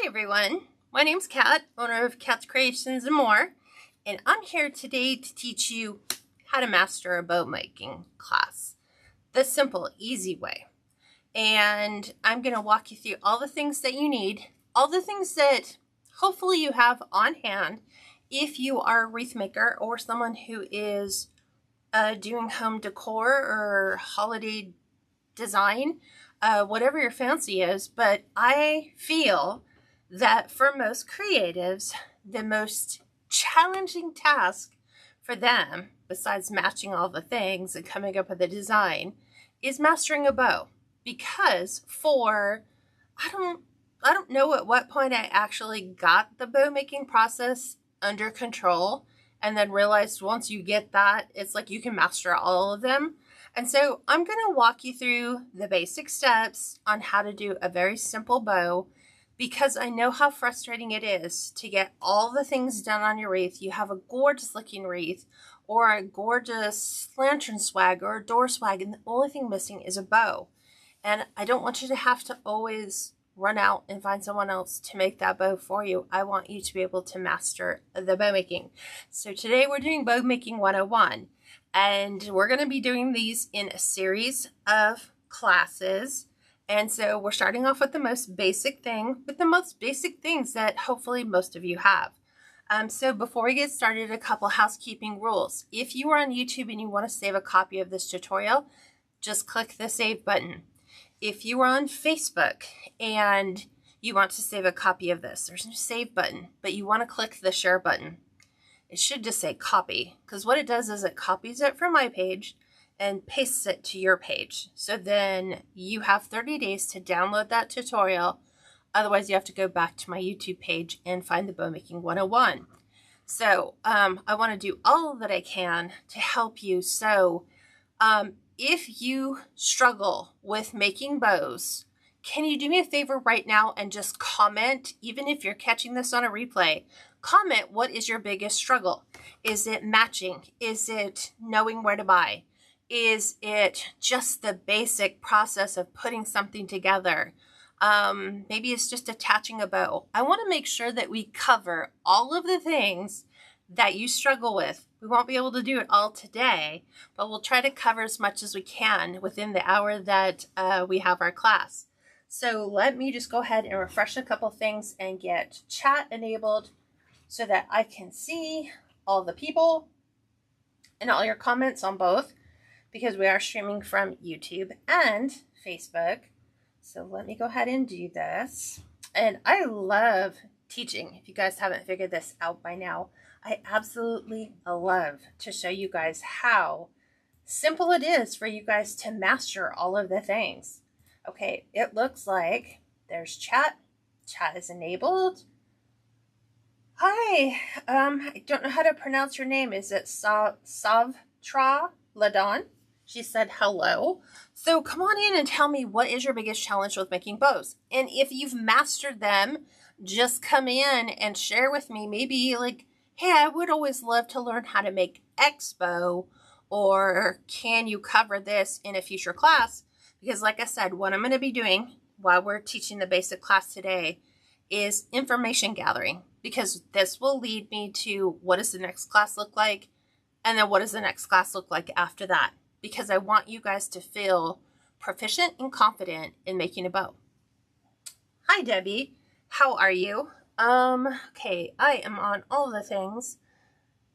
Hi everyone, my name's Kat, owner of KatsCreationsNMore, and I'm here today to teach you how to master a bow making class the simple, easy way. And I'm going to walk you through all the things that you need, all the things that hopefully you have on hand if you are a wreath maker or someone who is doing home decor or holiday design, whatever your fancy is. But I feel that for most creatives, the most challenging task for them, besides matching all the things and coming up with a design, is mastering a bow. Because I don't know at what point I actually got the bow making process under control and then realized once you get that, it's like you can master all of them. And so I'm going to walk you through the basic steps on how to do a very simple bow, because I know how frustrating it is to get all the things done on your wreath. You have a gorgeous looking wreath or a gorgeous lantern swag or a door swag, and the only thing missing is a bow. And I don't want you to have to always run out and find someone else to make that bow for you. I want you to be able to master the bow making. So today we're doing Bow Making 101, and we're going to be doing these in a series of classes. And so we're starting off with the most basic thing, with the most basic things that hopefully most of you have. So before we get started, a couple housekeeping rules. If you are on YouTube and you want to save a copy of this tutorial, just click the save button. If you are on Facebook and you want to save a copy of this, there's no save button, but you want to click the share button. It should just say copy, because what it does is it copies it from my page and pastes it to your page. So then you have 30 days to download that tutorial. Otherwise, you have to go back to my YouTube page and find the Bow Making 101. So I want to do all that I can to help you. So if you struggle with making bows, can you do me a favor right now and just comment, even if you're catching this on a replay, comment what is your biggest struggle? Is it matching? Is it knowing where to buy? Is it just the basic process of putting something together? Maybe it's just attaching a bow. I want to make sure that we cover all of the things that you struggle with. We won't be able to do it all today, but we'll try to cover as much as we can within the hour that we have our class. So let me just go ahead and refresh a couple things and get chat enabled so that I can see all the people and all your comments on both, because we are streaming from YouTube and Facebook. So let me go ahead and do this. And I love teaching. If you guys haven't figured this out by now, I absolutely love to show you guys how simple it is for you guys to master all of the things. Okay, it looks like there's chat. Chat is enabled. Hi, I don't know how to pronounce your name. Is it Savtra Ladon? She said hello. So come on in and tell me, what is your biggest challenge with making bows? And if you've mastered them, just come in and share with me. Maybe like, hey, I would always love to learn how to make X bow, or can you cover this in a future class? Because like I said, what I'm going to be doing while we're teaching the basic class today is information gathering, because this will lead me to what does the next class look like, and then what does the next class look like after that, because I want you guys to feel proficient and confident in making a bow. Hi, Debbie. How are you? Okay, I am on all the things,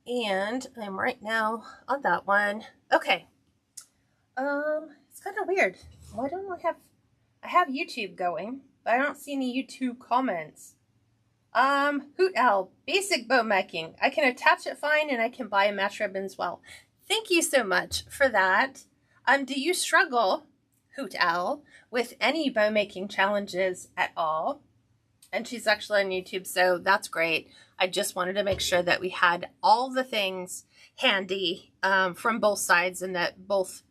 and I'm right now on that one. Okay. It's kind of weird. Why don't I have YouTube going, but I don't see any YouTube comments. Hoot Owl, basic bow making. I can attach it fine, and I can buy a match ribbon as well. Thank you so much for that. Do you struggle, Hoot Owl, with any bow making challenges at all? And she's actually on YouTube, so that's great. I just wanted to make sure that we had all the things handy from both sides, and that both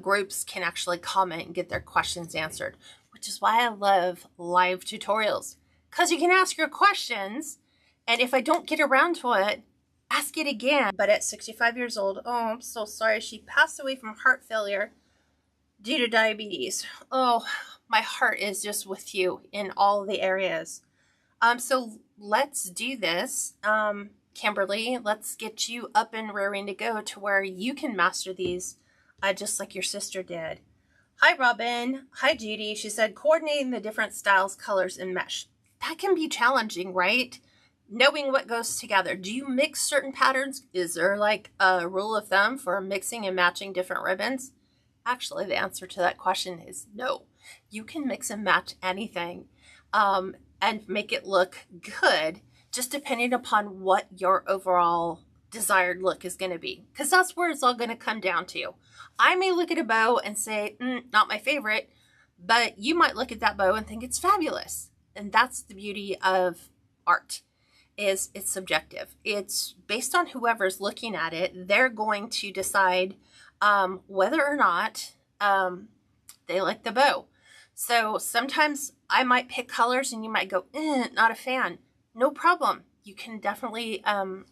groups can actually comment and get their questions answered, which is why I love live tutorials, because you can ask your questions, and if I don't get around to it, ask it again. But at 65 years old, oh, I'm so sorry. She passed away from heart failure due to diabetes. Oh, my heart is just with you in all the areas. So let's do this. Kimberly, let's get you up and raring to go to where you can master these just like your sister did. Hi, Robin. Hi, Judy. She said, coordinating the different styles, colors, and mesh. That can be challenging, right? Knowing what goes together. Do you mix certain patterns? Is there like a rule of thumb for mixing and matching different ribbons? Actually, the answer to that question is no. You can mix and match anything and make it look good, just depending upon what your overall desired look is going to be. Because that's where it's all going to come down to. I may look at a bow and say, not my favorite, but you might look at that bow and think it's fabulous. And that's the beauty of art, is it's subjective. It's based on whoever's looking at it. They're going to decide whether or not they like the bow. So sometimes I might pick colors and you might go, not a fan. No problem. You can definitely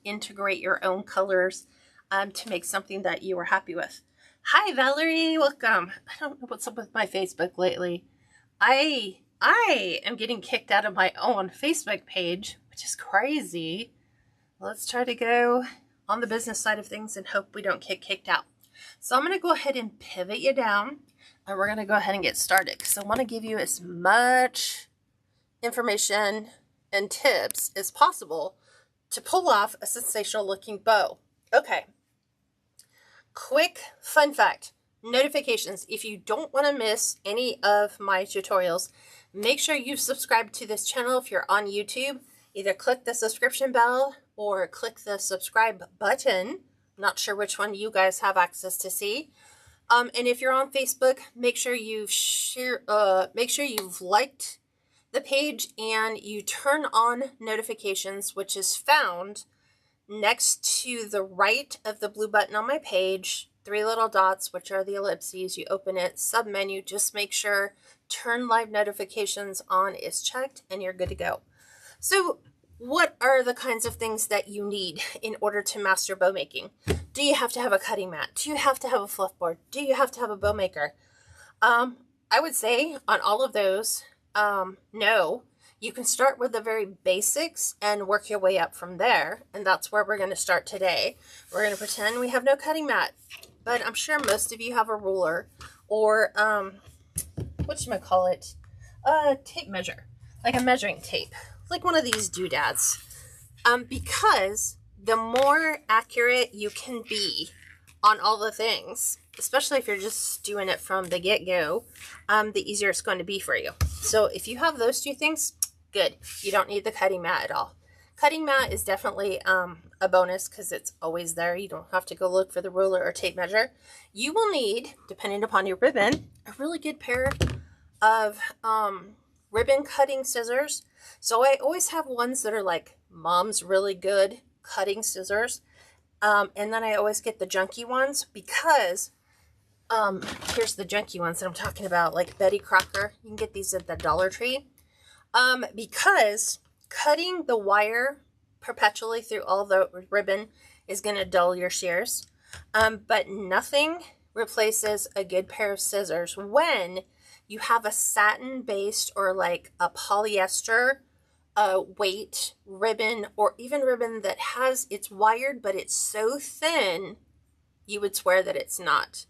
integrate your own colors to make something that you are happy with. Hi, Valerie. Welcome. I don't know what's up with my Facebook lately. I am getting kicked out of my own Facebook page, which is crazy. Let's try to go on the business side of things and hope we don't get kicked out. So I'm going to go ahead and pivot you down, and we're going to go ahead and get started because I want to give you as much information and tips as possible to pull off a sensational looking bow. Okay. Quick fun fact. Notifications. If you don't want to miss any of my tutorials, make sure you subscribe to this channel if you're on YouTube. Either click the subscription bell or click the subscribe button. I'm not sure which one you guys have access to see. And if you're on Facebook, make sure you've liked the page and you turn on notifications, which is found next to the right of the blue button on my page. 3 little dots, which are the ellipses. You open it, submenu, just make sure turn live notifications on is checked and you're good to go. So what are the kinds of things that you need in order to master bow making? Do you have to have a cutting mat? Do you have to have a fluff board? Do you have to have a bow maker? I would say on all of those, no. You can start with the very basics and work your way up from there. And that's where we're going to start today. We're going to pretend we have no cutting mat, but I'm sure most of you have a ruler or, whatchamacallit, tape measure, like a measuring tape, like one of these doodads. Because the more accurate you can be on all the things, especially if you're just doing it from the get-go, the easier it's going to be for you. So if you have those 2 things, good. You don't need the cutting mat at all. Cutting mat is definitely a bonus because it's always there. You don't have to go look for the ruler or tape measure. You will need, depending upon your ribbon, a really good pair of ribbon cutting scissors. So I always have ones that are like Mom's really good cutting scissors. And then I always get the junky ones because here's the junky ones that I'm talking about, like Betty Crocker. You can get these at the Dollar Tree. Because cutting the wire perpetually through all the ribbon is going to dull your shears. But nothing replaces a good pair of scissors when you have a satin-based or like a polyester weight ribbon, or even ribbon that it's wired, but it's so thin, you would swear that it's not.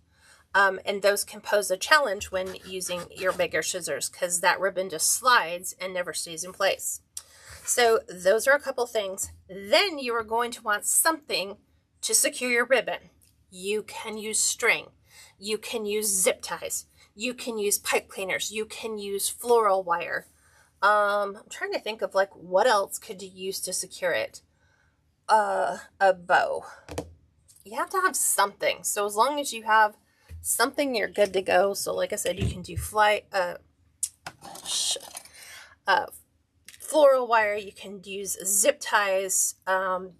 And those can pose a challenge when using your bigger scissors because that ribbon just slides and never stays in place. So those are a couple things. Then you are going to want something to secure your ribbon. You can use string. You can use zip ties. You can use pipe cleaners. You can use floral wire. I'm trying to think of like what else could you use to secure it? A bow. You have to have something. So as long as you have something, you're good to go. So like I said, you can do floral wire. You can use zip ties.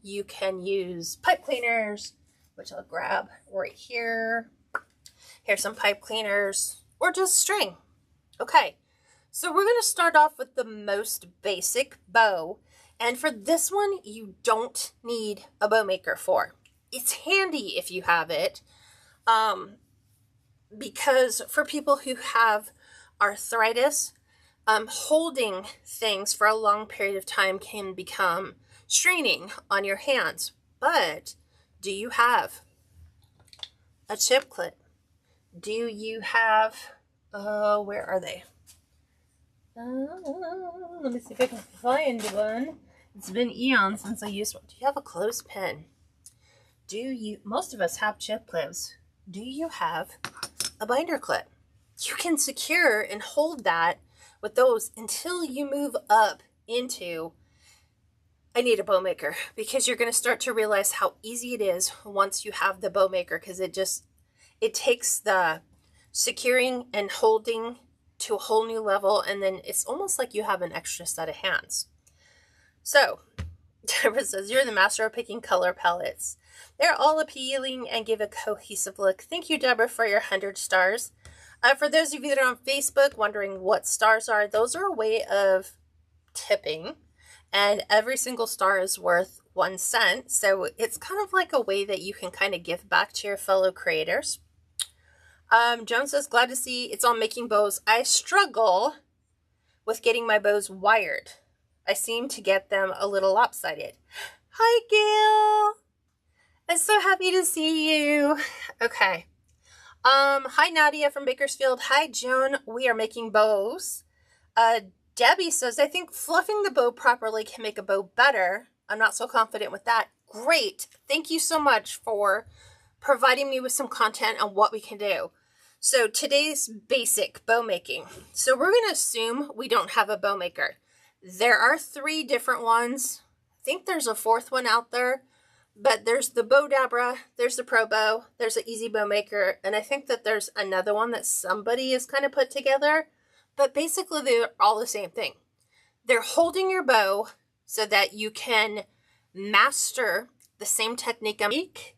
You can use pipe cleaners, which I'll grab right here. Here's some pipe cleaners, or just string. Okay, so we're going to start off with the most basic bow. And for this one, you don't need a bow maker for. It's handy if you have it. Because for people who have arthritis, holding things for a long period of time can become straining on your hands. But do you have a chip clip? Do you have, where are they? Let me see if I can find one. It's been eons since I used one. Do you have a clothespin? Most of us have chip clips. Do you have a binder clip? You can secure and hold that with those until you move up into, I need a bow maker, because you're going to start to realize how easy it is once you have the bow maker, because it takes the securing and holding to a whole new level, and then it's almost like you have an extra set of hands. So Deborah says, you're the master of picking color palettes. They're all appealing and give a cohesive look. Thank you, Deborah, for your 100 stars. For those of you that are on Facebook wondering what stars are, those are a way of tipping, and every single star is worth 1 cent. So it's kind of like a way that you can kind of give back to your fellow creators. Joan says, glad to see it's on making bows. I struggle with getting my bows wired. I seem to get them a little lopsided. Hi, Gail. I'm so happy to see you. Okay. Hi, Nadia from Bakersfield. Hi, Joan. We are making bows. Debbie says, I think fluffing the bow properly can make a bow better. I'm not so confident with that. Great. Thank you so much for providing me with some content on what we can do. So today's basic bow making. So we're going to assume we don't have a bow maker. There are 3 different ones. I think there's a 4th one out there, but there's the Bow Dabra, there's the Pro Bow, there's an Easy Bow Maker, and I think that there's another one that somebody has kind of put together, but basically they're all the same thing. They're holding your bow so that you can master the same technique.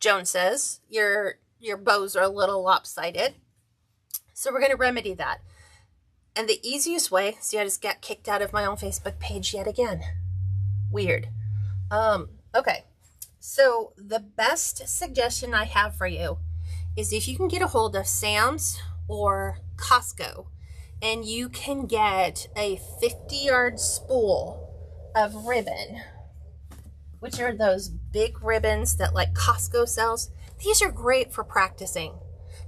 Joan says your bows are a little lopsided. So we're going to remedy that. And the easiest way, see, I just got kicked out of my own Facebook page yet again. Weird. Okay. So the best suggestion I have for you is if you can get a hold of Sam's or Costco, and you can get a 50-yard spool of ribbon, which are those big ribbons that like Costco sells. These are great for practicing.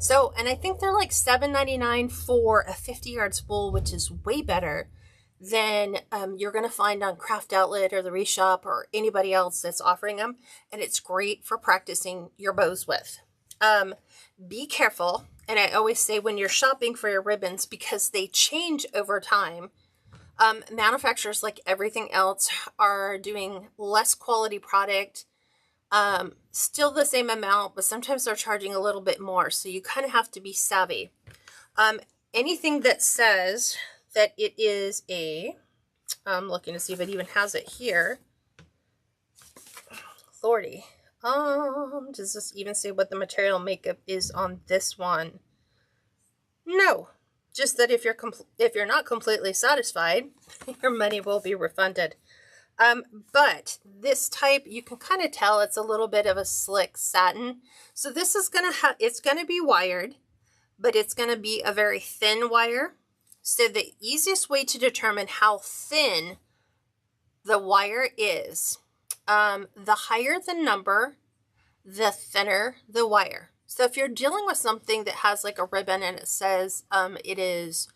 So, and I think they're like $7.99 for a 50-yard spool, which is way better than you're going to find on Craft Outlet or the Reshop or anybody else that's offering them. And it's great for practicing your bows with. Be careful. And I always say when you're shopping for your ribbons, because they change over time, manufacturers, like everything else, are doing less quality product. Still the same amount, but sometimes they're charging a little bit more. So you kind of have to be savvy. Anything that says that it is I'm looking to see if it even has it here. Lordy. Does this even say what the material makeup is on this one? No. Just that if you're not completely satisfied, your money will be refunded. But this type, you can kind of tell it's a little bit of a slick satin. So this is it's gonna be wired, but it's gonna be a very thin wire. So the easiest way to determine how thin the wire is, the higher the number, the thinner the wire. So if you're dealing with something that has like a ribbon and it says it is,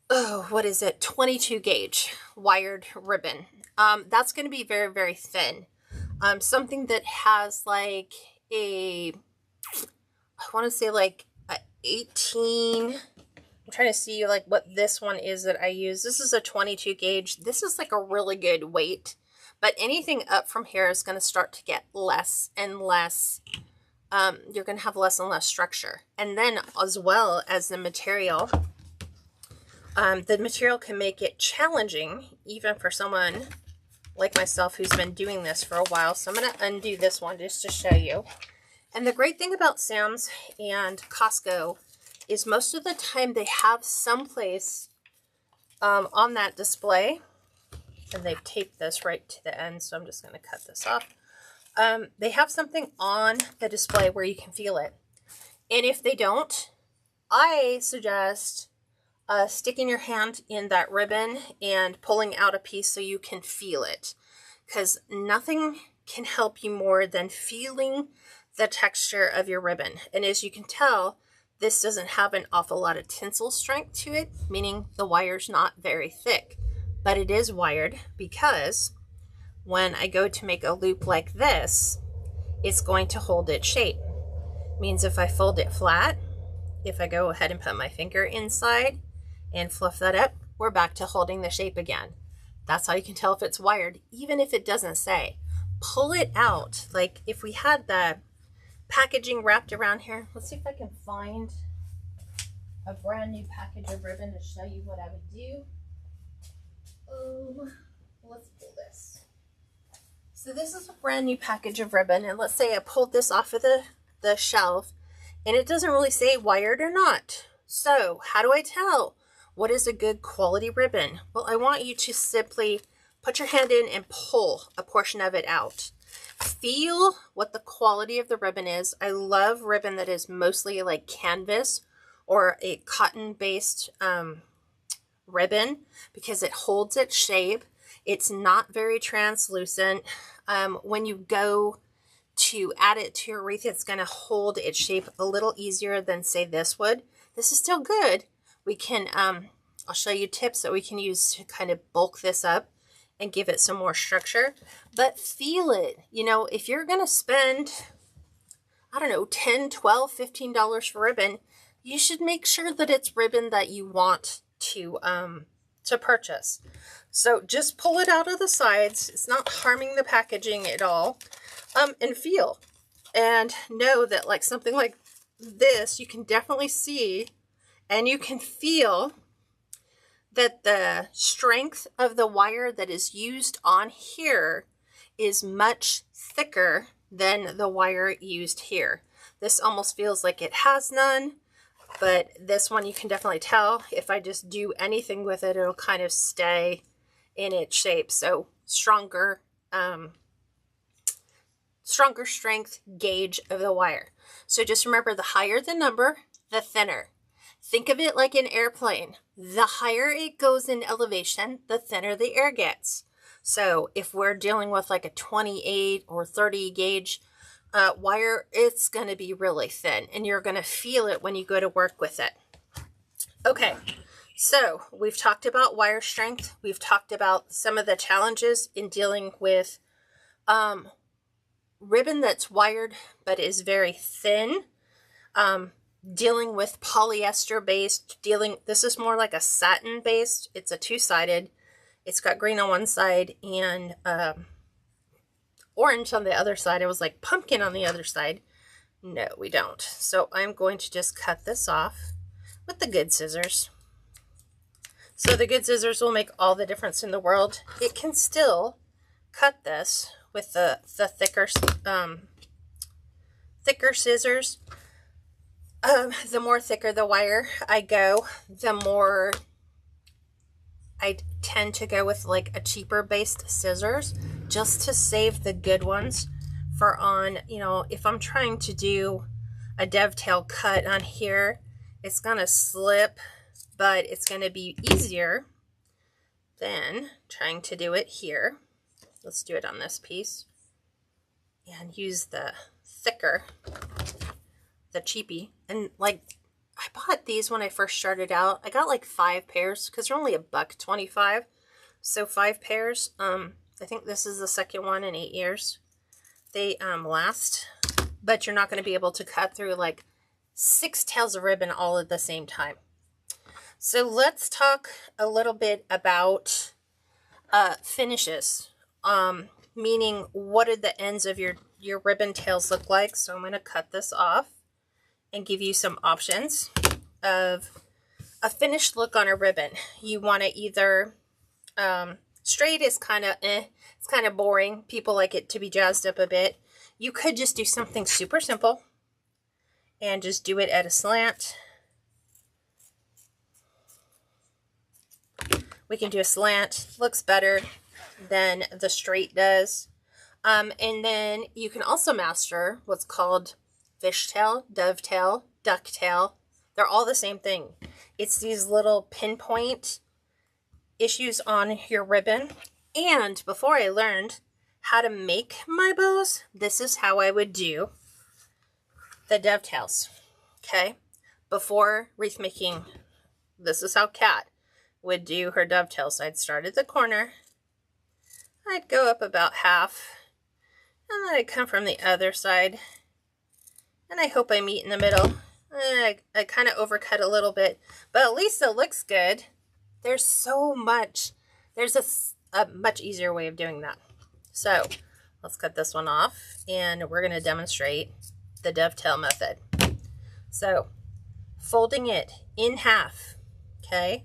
22 gauge wired ribbon. That's going to be very, very thin. Something that has like I want to say like a 18, I'm trying to see like what this one is that I use. This is a 22 gauge. This is like a really good weight, but anything up from here is going to start to get less and less. You're going to have less and less structure. And then as well as the material can make it challenging, even for someone like myself who's been doing this for a while. So I'm going to undo this one just to show you. And the great thing about Sam's and Costco is most of the time they have someplace on that display, and they've taped this right to the end, so I'm just going to cut this off. They have something on the display where you can feel it. And if they don't, I suggest sticking your hand in that ribbon and pulling out a piece so you can feel it, because nothing can help you more than feeling the texture of your ribbon. And as you can tell, this doesn't have an awful lot of tensile strength to it, meaning the wire's not very thick, but it is wired, because when I go to make a loop like this, it's going to hold its shape. Means if I fold it flat, if I go ahead and put my finger inside and fluff that up, we're back to holding the shape again. That's how you can tell if it's wired, even if it doesn't say. Pull it out. Like if we had the packaging wrapped around here, let's see if I can find a brand new package of ribbon to show you what I would do. Let's pull this. So this is a brand new package of ribbon, and let's say I pulled this off of the shelf, and it doesn't really say wired or not. So how do I tell what is a good quality ribbon? Well, I want you to simply put your hand in and pull a portion of it out. Feel what the quality of the ribbon is. I love ribbon that is mostly like canvas or a cotton-based ribbon, because it holds its shape. It's not very translucent. When you go to add it to your wreath, it's going to hold its shape a little easier than, say, this would. This is still good. We can, I'll show you tips that we can use to kind of bulk this up and give it some more structure. But feel it. You know, if you're going to spend, I don't know, $10, $12, $15 for ribbon, you should make sure that it's ribbon that you want to purchase. So just pull it out of the sides. It's not harming the packaging at all. And feel. And know that like something like this, you can definitely see and you can feel that the strength of the wire that is used on here is much thicker than the wire used here. This almost feels like it has none, but this one you can definitely tell. If I just do anything with it, it'll kind of stay in its shape. So stronger strength gauge of the wire. So just remember, the higher the number, the thinner. Think of it like an airplane. The higher it goes in elevation, the thinner the air gets. So if we're dealing with like a 28 or 30 gauge wire, it's going to be really thin, and you're going to feel it when you go to work with it. Okay, so we've talked about wire strength. We've talked about some of the challenges in dealing with ribbon that's wired but is very thin. Dealing with polyester based, this is more like a satin based. It's a two-sided. It's got green on one side and orange on the other side. It was like pumpkin on the other side. No, we don't. So I'm going to just cut this off with the good scissors. So the good scissors will make all the difference in the world. It can still cut this with the thicker scissors. The more thicker the wire I go, the more I tend to go with like a cheaper based scissors, just to save the good ones for on, you know, if I'm trying to do a dovetail cut on here, it's going to slip, but it's going to be easier than trying to do it here. Let's do it on this piece and use the thicker, the cheapie. And like, I bought these when I first started out. I got like 5 pairs because they're only $1.25. So 5 pairs. I think this is the second one in 8 years. They last, but you're not going to be able to cut through like 6 tails of ribbon all at the same time. So let's talk a little bit about finishes. Meaning, what do the ends of your ribbon tails look like? So I'm going to cut this off and give you some options of a finished look on a ribbon. You want to either, straight is kind of it's kind of boring. People like it to be jazzed up a bit. You could just do something super simple and just do it at a slant. We can do a slant, looks better than the straight does. And then you can also master what's called fishtail, dovetail, ducktail. They're all the same thing. It's these little pinpoint issues on your ribbon. And before I learned how to make my bows, this is how I would do the dovetails. Okay? Before wreath making, this is how Kat would do her dovetails. I'd start at the corner. I'd go up about half. And then I'd come from the other side. And I hope I meet in the middle. I kind of overcut a little bit, but at least it looks good. There's a much easier way of doing that. So let's cut this one off, and we're going to demonstrate the dovetail method. So folding it in half, okay?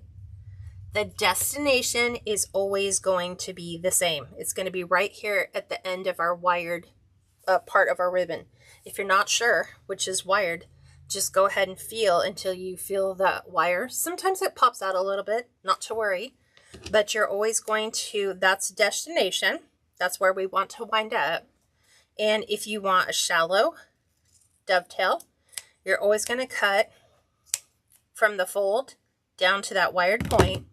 The destination is always going to be the same. It's going to be right here at the end of our wired part of our ribbon. If you're not sure which is wired, just go ahead and feel until you feel that wire. Sometimes it pops out a little bit, not to worry, but you're always going to, that's destination. That's where we want to wind up. And if you want a shallow dovetail, you're always going to cut from the fold down to that wired point,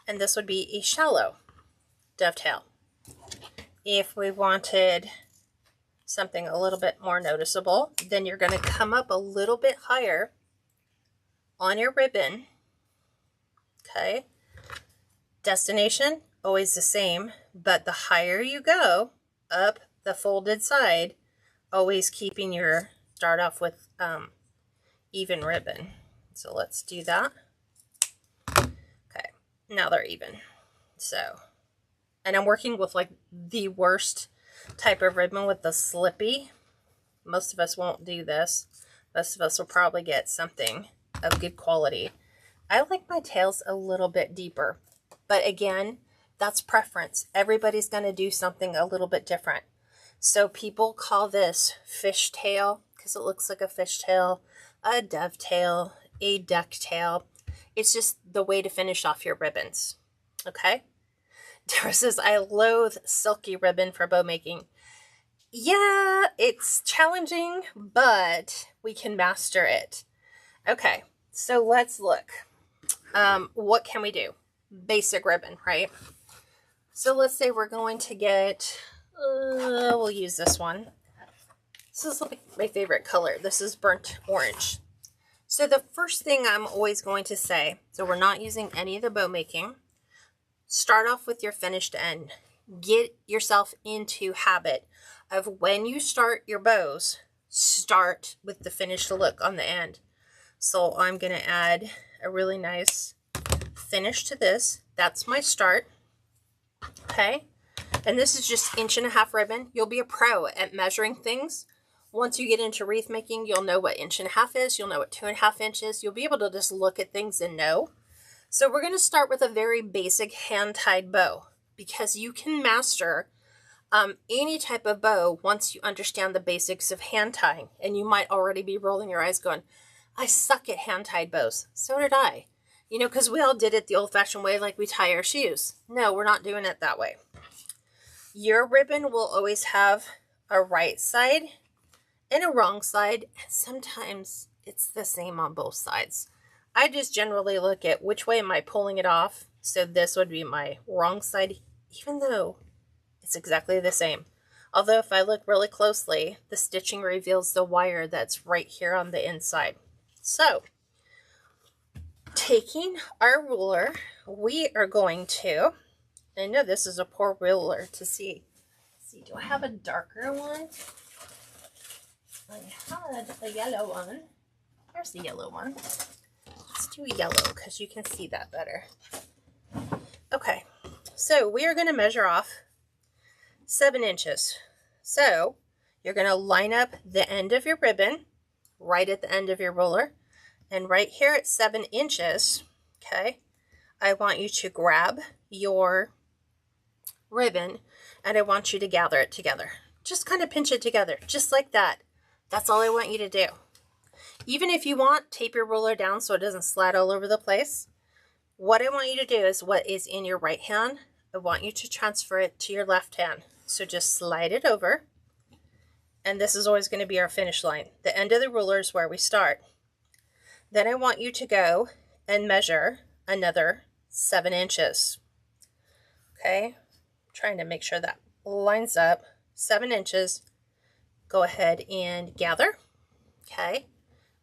and this would be a shallow dovetail. If we wanted something a little bit more noticeable, then you're going to come up a little bit higher on your ribbon. Okay, destination always the same, but the higher you go up the folded side, always keeping your start off with even ribbon. So let's do that. Okay, now they're even. So, and I'm working with like the worst type of ribbon with the slippy. Most of us won't do this. Most of us will probably get something of good quality. I like my tails a little bit deeper, but again, that's preference. Everybody's going to do something a little bit different. So people call this fishtail because it looks like a fishtail, a dovetail, a ducktail. It's just the way to finish off your ribbons. Okay? Dara says, I loathe silky ribbon for bow making. Yeah, it's challenging, but we can master it. Okay, so let's look. What can we do? Basic ribbon, right? So let's say we're going to get, we'll use this one. This is like my favorite color. This is burnt orange. So the first thing I'm always going to say, so we're not using any of the bow making. Start off with your finished end. Get yourself into habit of when you start your bows, start with the finished look on the end. So I'm going to add a really nice finish to this. That's my start. Okay. And this is just 1.5 inch ribbon. You'll be a pro at measuring things. Once you get into wreath making, you'll know what 1.5 inches is. You'll know what 2.5 inches. You'll be able to just look at things and know. So we're going to start with a very basic hand-tied bow because you can master any type of bow once you understand the basics of hand tying. And you might already be rolling your eyes going, I suck at hand-tied bows. So did I. You know, because we all did it the old-fashioned way, like we tie our shoes. No, we're not doing it that way. Your ribbon will always have a right side and a wrong side. And sometimes it's the same on both sides. I just generally look at which way am I pulling it off. So this would be my wrong side, even though it's exactly the same. Although if I look really closely, the stitching reveals the wire that's right here on the inside. So, taking our ruler, we are going to, I know this is a poor ruler to see. Let's see, do I have a darker one? I had a yellow one. Here's the yellow one. Let's do yellow because you can see that better. Okay, so we are going to measure off 7 inches. So you're going to line up the end of your ribbon right at the end of your ruler, and right here at 7 inches, okay, I want you to grab your ribbon and I want you to gather it together. Just kind of pinch it together, just like that. That's all I want you to do. Even if you want, tape your ruler down so it doesn't slide all over the place. What I want you to do is what is in your right hand, I want you to transfer it to your left hand. So just slide it over. And this is always going to be our finish line. The end of the ruler is where we start. Then I want you to go and measure another 7 inches. Okay, trying to make sure that lines up. 7 inches. Go ahead and gather. Okay,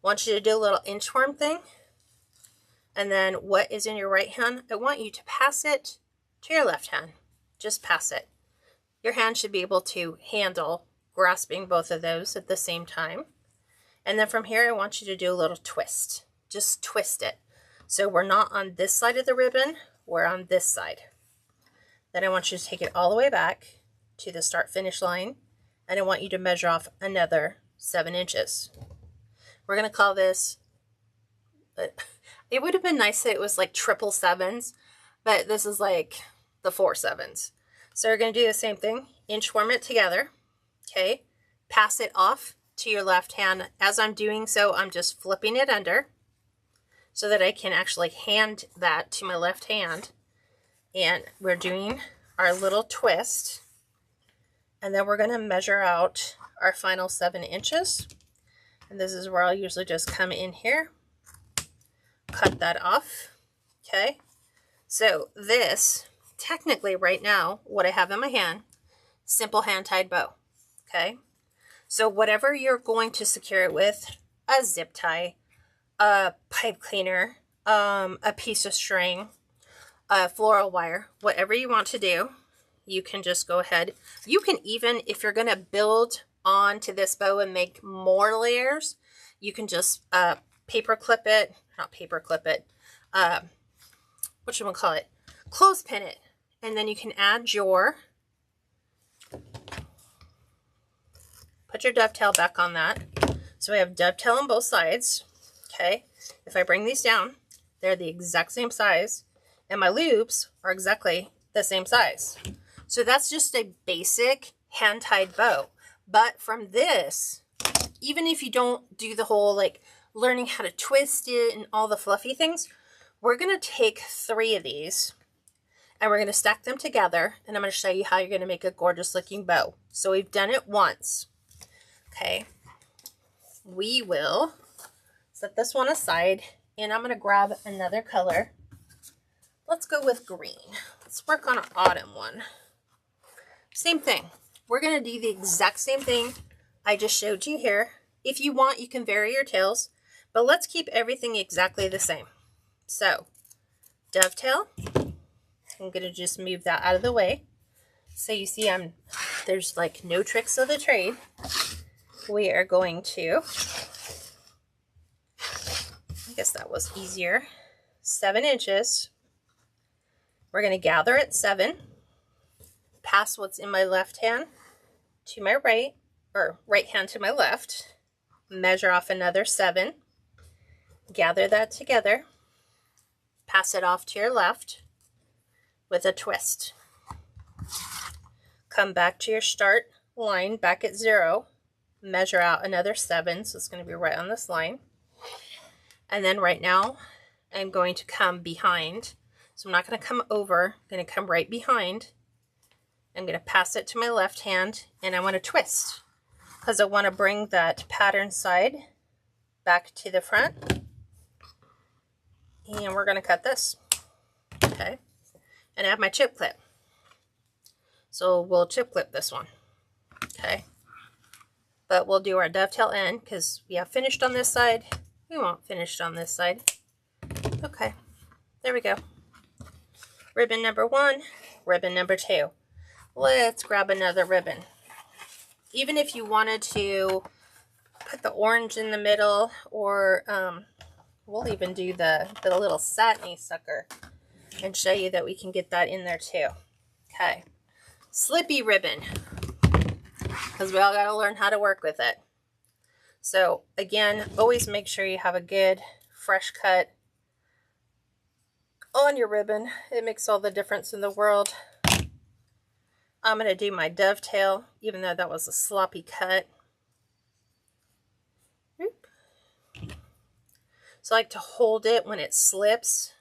want you to do a little inchworm thing. And then what is in your right hand, I want you to pass it to your left hand. Just pass it. Your hand should be able to handle grasping both of those at the same time. And then from here, I want you to do a little twist. Just twist it. So we're not on this side of the ribbon, we're on this side. Then I want you to take it all the way back to the start finish line. And I want you to measure off another 7 inches. We're going to call this, it would have been nice that it was like triple sevens, but this is like the 4 sevens. So we're going to do the same thing. Inchworm it together. Okay. Pass it off to your left hand. As I'm doing so, I'm just flipping it under so that I can actually hand that to my left hand. And we're doing our little twist. And then we're going to measure out our final 7 inches. And this is where I'll usually just come in here, cut that off. Okay. So this, technically right now, what I have in my hand, simple hand-tied bow. Okay. So whatever you're going to secure it with, a zip tie, a pipe cleaner, a piece of string, a floral wire, whatever you want to do, you can just go ahead. You can even, if you're going to build onto this bow and make more layers, you can just paper clip it, not paper clip it, what should we call it? Clothespin it. And then you can add your, put your dovetail back on that. So we have dovetail on both sides. Okay. If I bring these down, they're the exact same size. And my loops are exactly the same size. So that's just a basic hand-tied bow. But from this, even if you don't do the whole like learning how to twist it and all the fluffy things, we're going to take 3 of these and we're going to stack them together. And I'm going to show you how you're going to make a gorgeous looking bow. So we've done it once. Okay. We will set this one aside and I'm going to grab another color. Let's go with green. Let's work on an autumn one. Same thing. We're going to do the exact same thing I just showed you here. If you want, you can vary your tails, but let's keep everything exactly the same. So, dovetail. I'm going to just move that out of the way. So you see there's like no tricks of the trade. We are going to, I guess that was easier, 7 inches. We're going to gather at 7, pass what's in my left hand to my right, or right hand to my left, measure off another 7, gather that together, pass it off to your left with a twist. Come back to your start line, back at 0, measure out another 7, so it's going to be right on this line. And then right now, I'm going to come behind. So I'm not going to come over, I'm going to come right behind. I'm going to pass it to my left hand, and I want to twist because I want to bring that pattern side back to the front. And we're going to cut this. Okay. And I have my chip clip. So we'll chip clip this one. Okay. But we'll do our dovetail end because we have finished on this side. We won't finish on this side. Okay. There we go. Ribbon number 1, ribbon number 2. Let's grab another ribbon. Even if you wanted to put the orange in the middle, or we'll even do the little satiny sucker and show you that we can get that in there too. Okay. Slippy ribbon, because we all got to learn how to work with it. So again, always make sure you have a good fresh cut on your ribbon. It makes all the difference in the world. I'm going to do my dovetail, even though that was a sloppy cut. Oop. So I like to hold it when it slips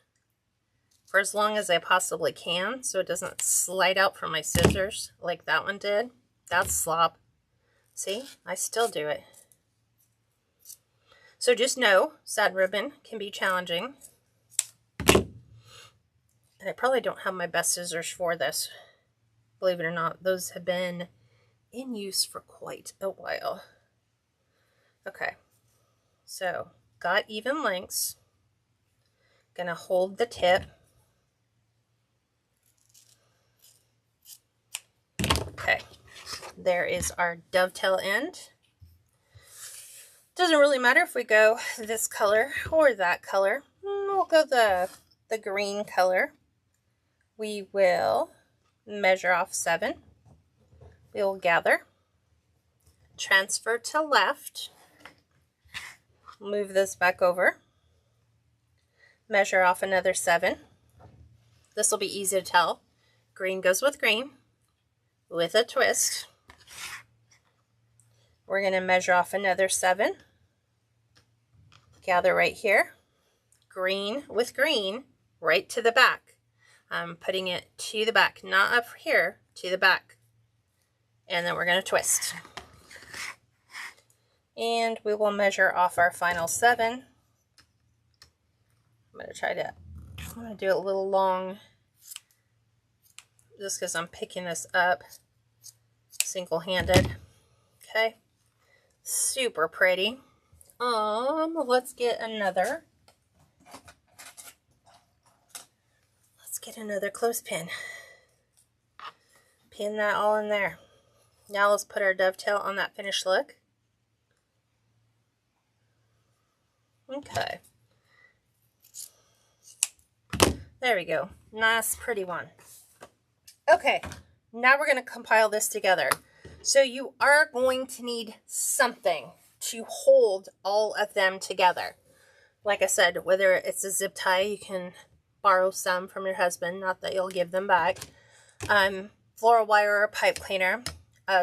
for as long as I possibly can, so it doesn't slide out from my scissors like that one did. That's slop. See, I still do it. So just know, sad ribbon can be challenging. And I probably don't have my best scissors for this. Believe it or not, those have been in use for quite a while. Okay, so got even lengths. Gonna hold the tip. Okay, there is our dovetail end. Doesn't really matter if we go this color or that color. We'll go the green color. We will measure off 7. We will gather, transfer to left, move this back over, measure off another 7. This will be easy to tell. Green goes with green with a twist. We're going to measure off another 7, gather right here, green with green, right to the back. I'm putting it to the back, not up here, to the back. And then we're going to twist. And we will measure off our final 7. I'm going to do it a little long, just because I'm picking this up single-handed. Okay. Super pretty. Let's get another. Let's get another clothespin. Pin that all in there. Now let's put our dovetail on that finished look. Okay. There we go. Nice, pretty one. Okay, now we're going to compile this together. So you are going to need something to hold all of them together. Like I said, whether it's a zip tie, you can borrow some from your husband, not that you'll give them back. Floral wire or pipe cleaner,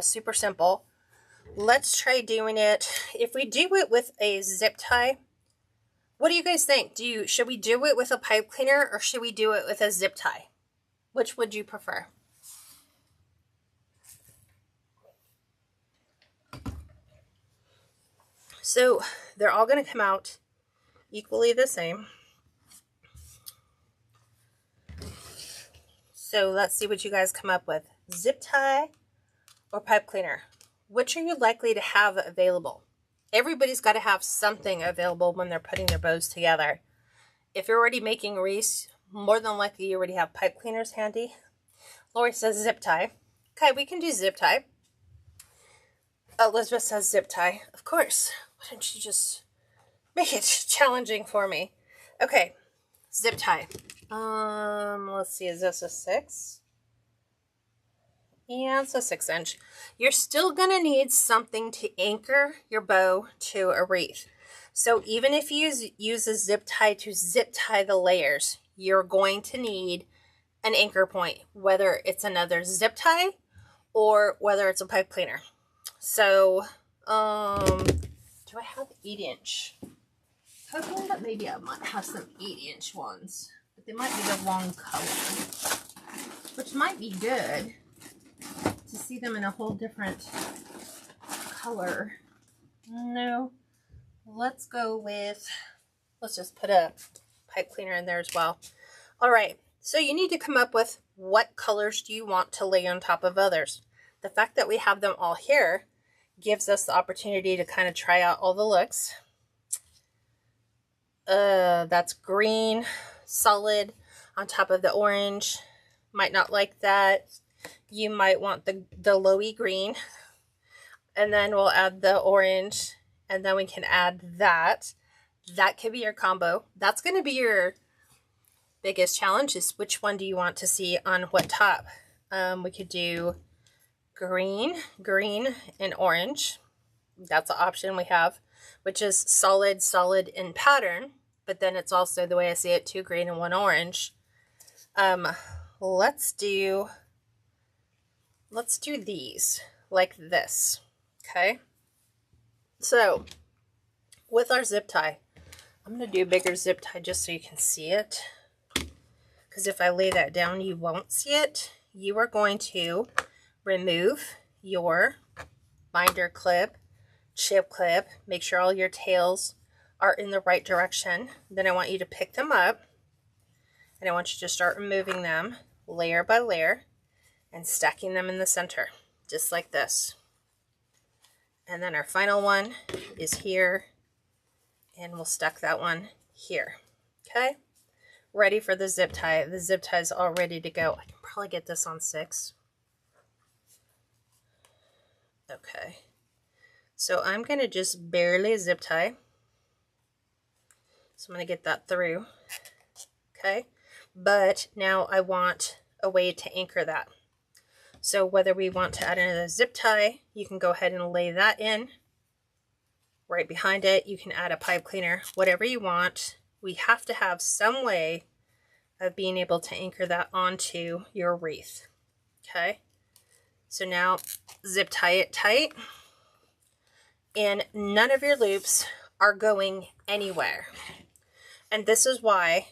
super simple. Let's try doing it. If we do it with a zip tie, what do you guys think? Should we do it with a pipe cleaner or should we do it with a zip tie? Which would you prefer? So they're all going to come out equally the same. So let's see what you guys come up with. Zip tie or pipe cleaner? Which are you likely to have available? Everybody's got to have something available when they're putting their bows together. If you're already making wreaths, more than likely you already have pipe cleaners handy. Lori says zip tie. Okay, we can do zip tie. Elizabeth says zip tie. Of course. Why don't you just make it challenging for me? Okay, zip tie. Let's see, is this a 6? Yeah, it's a 6-inch. You're still gonna need something to anchor your bow to a wreath. So even if you use a zip tie to zip tie the layers, you're going to need an anchor point, whether it's another zip tie or whether it's a pipe cleaner. So, do I have 8-inch? Hoping that maybe I might have some 8-inch ones, but they might be the wrong color, which might be good to see them in a whole different color. No, let's go with, let's just put a pipe cleaner in there as well. All right, so you need to come up with what colors do you want to lay on top of others. The fact that we have them all here gives us the opportunity to kind of try out all the looks. That's green, solid on top of the orange. Might not like that. You might want the lowy green. And then we'll add the orange. And then we can add that. That could be your combo. That's going to be your biggest challenge, is which one do you want to see on what top. We could do green, and orange. That's an option we have, which is solid in pattern, but then it's also, the way I see it, 2 green and 1 orange. Let's do these like this. Okay, so with our zip tie, I'm going to do a bigger zip tie just so you can see it, because if I lay that down you won't see it. You are going to remove your binder clip, chip clip, make sure all your tails are in the right direction. Then I want you to pick them up And I want you to start removing them layer by layer and stacking them in the center, just like this. And then our final one is here, and we'll stack that one here. Okay, ready for the zip tie. The zip tie is all ready to go. I can probably get this on 6. Okay, so I'm going to just barely zip tie. So I'm going to get that through. Okay, but now I want a way to anchor that. So whether we want to add another zip tie, you can go ahead and lay that in. Right behind it, you can add a pipe cleaner, whatever you want. We have to have some way of being able to anchor that onto your wreath. Okay, so now zip tie it tight, and none of your loops are going anywhere. And this is why,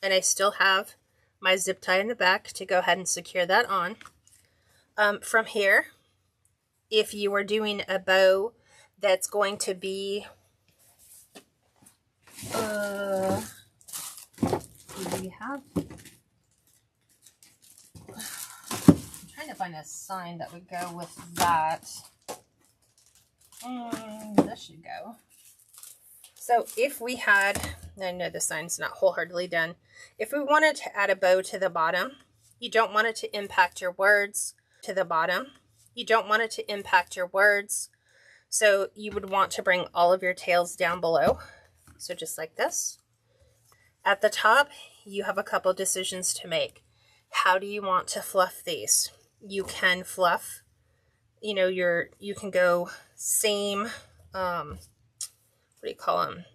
and I still have my zip tie in the back to go ahead and secure that on. From here, if you are doing a bow that's going to be, do we have? I'm trying to find a sign that would go with that. This should go. So if we had, I know the sign's not wholeheartedly done. If we wanted to add a bow to the bottom, you don't want it to impact your words to the bottom. You don't want it to impact your words. So you would want to bring all of your tails down below. So just like this. At the top, you have a couple decisions to make. How do you want to fluff these? You can fluff, you know, you can go same, what do you call them?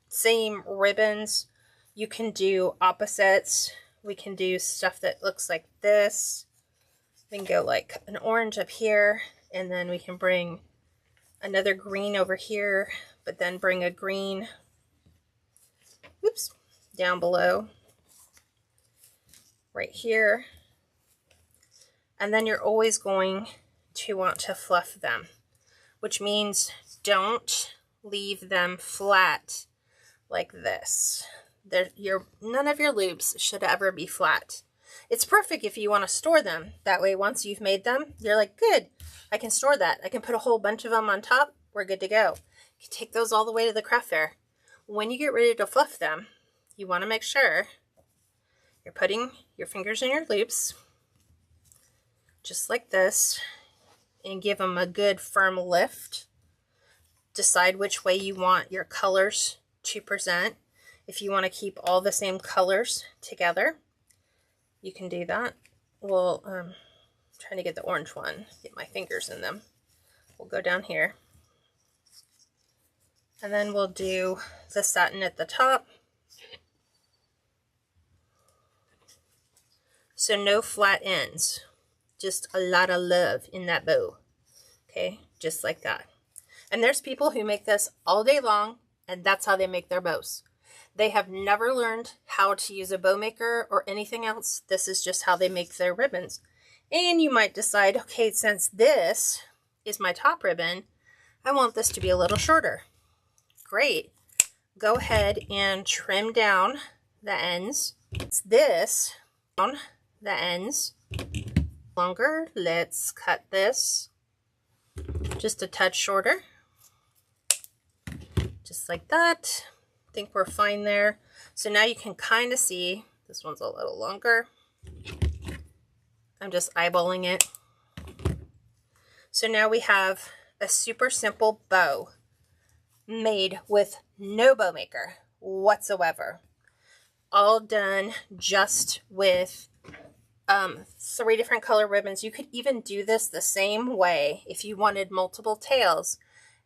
Same ribbons. You can do opposites. We can do stuff that looks like this. We can go like an orange up here, and then we can bring another green over here, but then bring a green, oops, down below, right here. And then you're always going to want to fluff them, which means don't leave them flat like this. None of your loops should ever be flat. It's perfect if you want to store them. That way, once you've made them, you're like, good, I can store that. I can put a whole bunch of them on top. We're good to go. You can take those all the way to the craft fair. When you get ready to fluff them, you want to make sure you're putting your fingers in your loops, just like this, and give them a good firm lift. Decide which way you want your colors to present. If you want to keep all the same colors together, you can do that. Well, I'm trying to get the orange one, get my fingers in them. We'll go down here. And then we'll do the satin at the top. So no flat ends, just a lot of love in that bow. Okay, just like that. And there's people who make this all day long, and that's how they make their bows. They have never learned how to use a bow maker or anything else. This is just how they make their ribbons. And you might decide, okay, since this is my top ribbon, I want this to be a little shorter. Great. Go ahead and trim down the ends. It's this down the ends longer. Let's cut this just a touch shorter. Just like that. I think we're fine there. So now you can kind of see this one's a little longer. I'm just eyeballing it. So now we have a super simple bow made with no bow maker whatsoever. All done just with 3 different color ribbons. You could even do this the same way if you wanted multiple tails,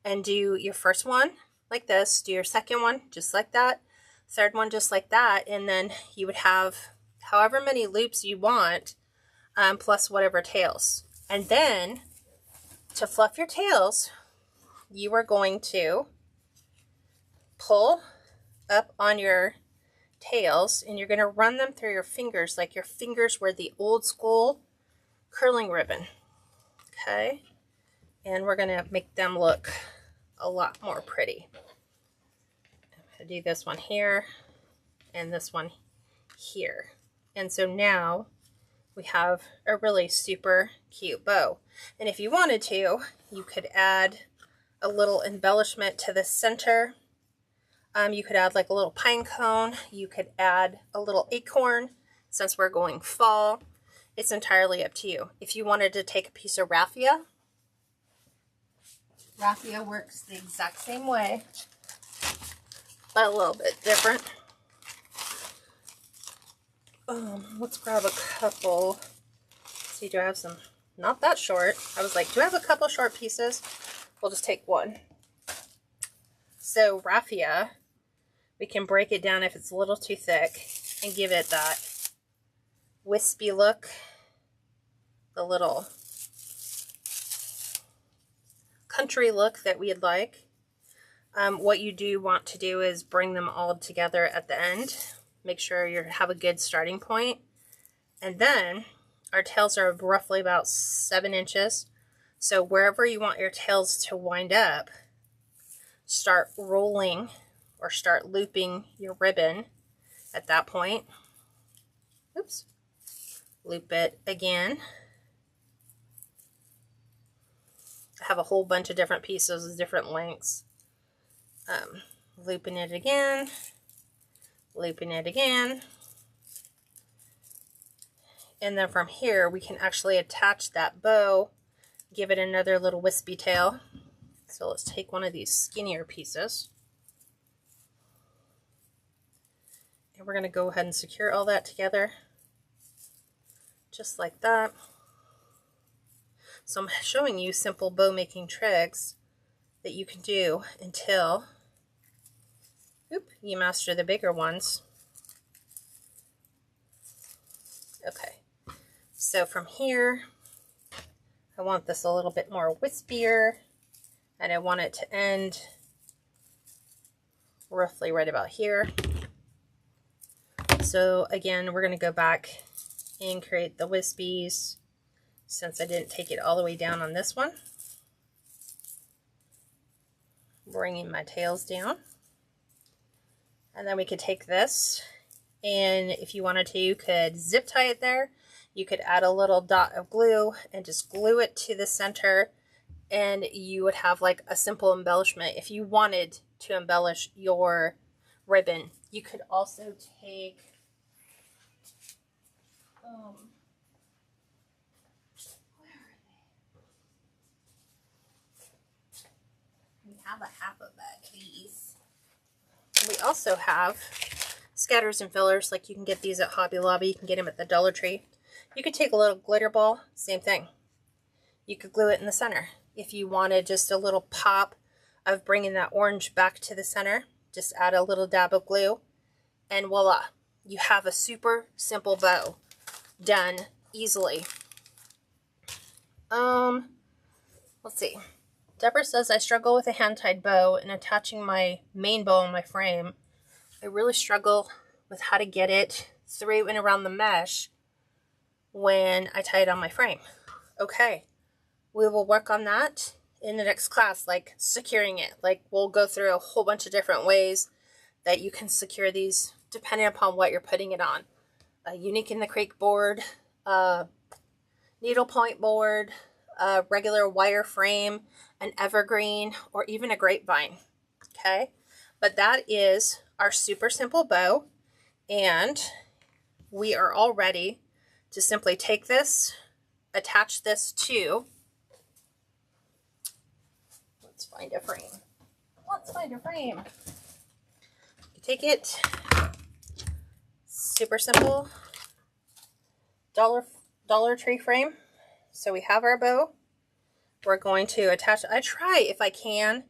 and do your first one like this, do your second one just like that, third one just like that, and then you would have however many loops you want, plus whatever tails. And then to fluff your tails, you are going to pull up on your tails, and you're going to run them through your fingers like your fingers were the old school curling ribbon. Okay, and we're going to make them look a lot more pretty. I'm going to do this one here and this one here. And so now we have a really super cute bow. And if you wanted to, you could add a little embellishment to the center. You could add like a little pine cone. You could add a little acorn since we're going fall. It's entirely up to you. If you wanted to take a piece of raffia works the exact same way, but a little bit different. Let's grab a couple. Let's see, do I have some? Not that short. I was like, do I have a couple short pieces? We'll just take one. So raffia, we can break it down if it's a little too thick and give it that wispy look, the little country look that we'd like. What you do want to do is bring them all together at the end. Make sure you have a good starting point. And then our tails are roughly about 7 inches. So wherever you want your tails to wind up, start rolling or start looping your ribbon at that point. Oops. Loop it again. I have a whole bunch of different pieces with different lengths. Looping it again. Looping it again. And then from here, we can actually attach that bow, give it another little wispy tail. So let's take one of these skinnier pieces. And we're going to go ahead and secure all that together. Just like that. So I'm showing you simple bow making tricks that you can do until you master the bigger ones. Okay, so from here, I want this a little bit more wispier, and I want it to end roughly right about here. So again, we're going to go back and create the wispies since I didn't take it all the way down on this one. Bringing my tails down. And then we could take this, and if you wanted to, you could zip tie it there. You could add a little dot of glue and just glue it to the center, and you would have like a simple embellishment. If you wanted to embellish your ribbon, you could also take we have a half of that, please. We also have scatters and fillers, like you can get these at Hobby Lobby, you can get them at the Dollar Tree. You could take a little glitter ball, same thing. You could glue it in the center. If you wanted just a little pop of bringing that orange back to the center, just add a little dab of glue, and voila, you have a super simple bow done easily. Let's see. Deborah says, I struggle with a hand-tied bow and attaching my main bow on my frame. I really struggle with how to get it through and around the mesh when I tie it on my frame. Okay, we will work on that in the next class, like securing it. Like we'll go through a whole bunch of different ways that you can secure these depending upon what you're putting it on. A Unique in the Creek board, needlepoint board, a regular wire frame, an evergreen, or even a grapevine. Okay, but that is our super simple bow, and we are all ready to simply take this, attach this to, let's find a frame. Let's find a frame. You take it, super simple, Dollar Tree frame. So we have our bow. We're going to attach, I try if I can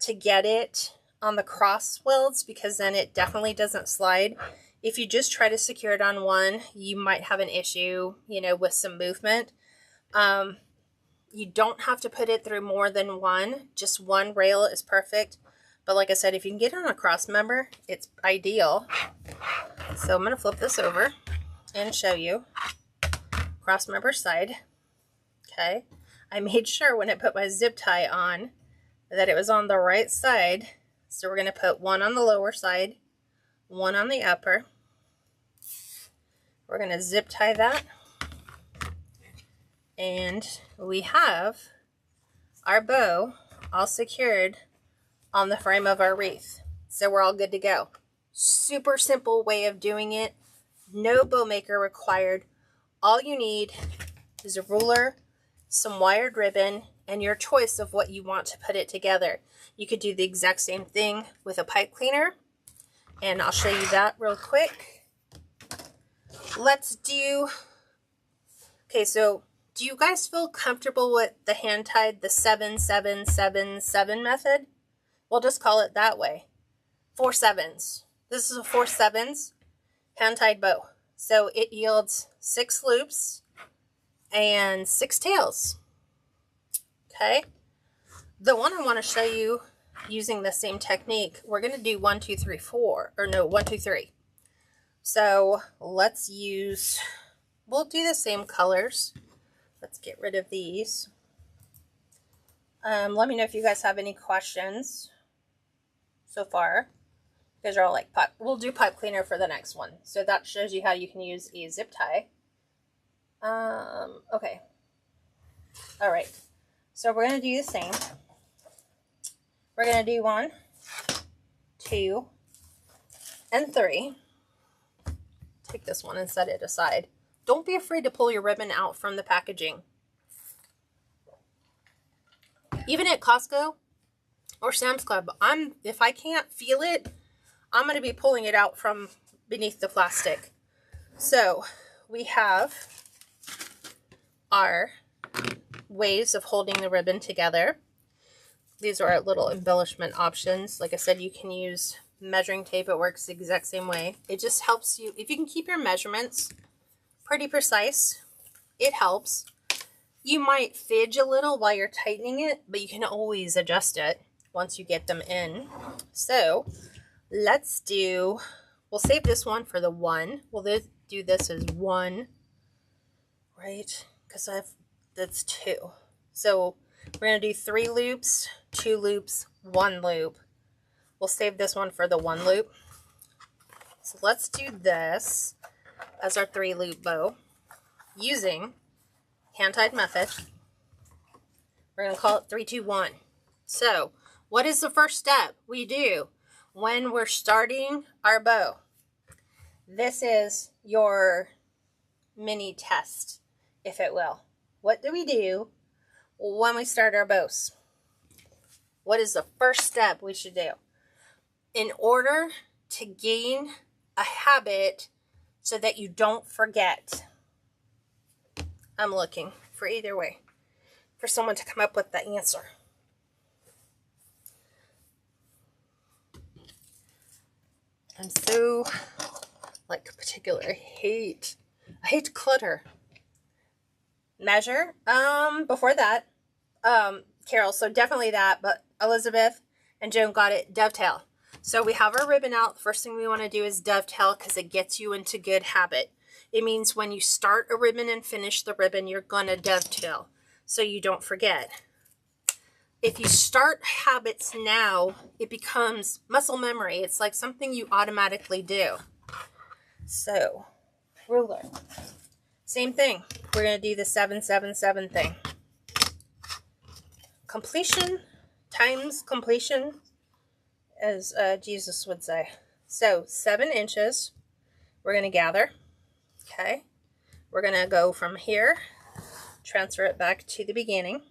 to get it on the cross welds because then it definitely doesn't slide. If you just try to secure it on one, you might have an issue, you know, with some movement. You don't have to put it through more than one. Just one rail is perfect. But like I said, if you can get it on a cross member, it's ideal. So I'm going to flip this over and show you cross member side. Okay. I made sure when I put my zip tie on that it was on the right side. So we're going to put one on the lower side, one on the upper. We're going to zip tie that. And we have our bow all secured on the frame of our wreath. So we're all good to go. Super simple way of doing it. No bow maker required. All you need is a ruler, some wired ribbon, and your choice of what you want to put it together. You could do the exact same thing with a pipe cleaner, and I'll show you that real quick. Let's do, okay, so do you guys feel comfortable with the hand-tied, the 7-7-7-7 method? We'll just call it that way. 4 7s. This is a 4 7s hand-tied bow. So it yields 6 loops and 6 tails. Okay. The one I want to show you using the same technique, we're going to do 1, 2, 3, 4, or no, 1, 2, 3. So let's use, we'll do the same colors. Let's get rid of these. Let me know if you guys have any questions so far. You guys are all like, pipe. We'll do pipe cleaner for the next one. So that shows you how you can use a zip tie. Okay. All right. So we're going to do the same. We're going to do 1, 2, and 3. Take this one and set it aside. Don't be afraid to pull your ribbon out from the packaging. Even at Costco or Sam's Club, if I can't feel it, I'm going to be pulling it out from beneath the plastic. So we have our ways of holding the ribbon together. These are our little embellishment options. Like I said, you can use measuring tape. It works the exact same way. It just helps you. If you can keep your measurements pretty precise, it helps. You might fidge a little while you're tightening it, but you can always adjust it once you get them in. So let's do, we'll save this one for the 1. We'll do this as 1, right? Because that's 2. So we're going to do 3 loops, 2 loops, 1 loop. We'll save this one for the 1 loop. So let's do this as our 3 loop bow using hand-tied method. We're going to call it 3, 2, 1. So what is the first step we do when we're starting our bow? This is your mini test, if it will. What do we do when we start our bows? What is the first step we should do? In order to gain a habit so that you don't forget. I'm looking for either way, for someone to come up with the answer. I'm so like particular. I hate clutter. Measure. Before that, Carol. So definitely that. But Elizabeth and Joan got it. Dovetail. So we have our ribbon out. The first thing we want to do is dovetail because it gets you into good habit. It means when you start a ribbon and finish the ribbon, you're going to dovetail so you don't forget. If you start habits now, it becomes muscle memory. It's like something you automatically do. So, ruler. Same thing. We're going to do the 7-7-7 thing. Completion times completion, as Jesus would say. So 7 inches, we're going to gather. Okay. We're going to go from here, transfer it back to the beginning.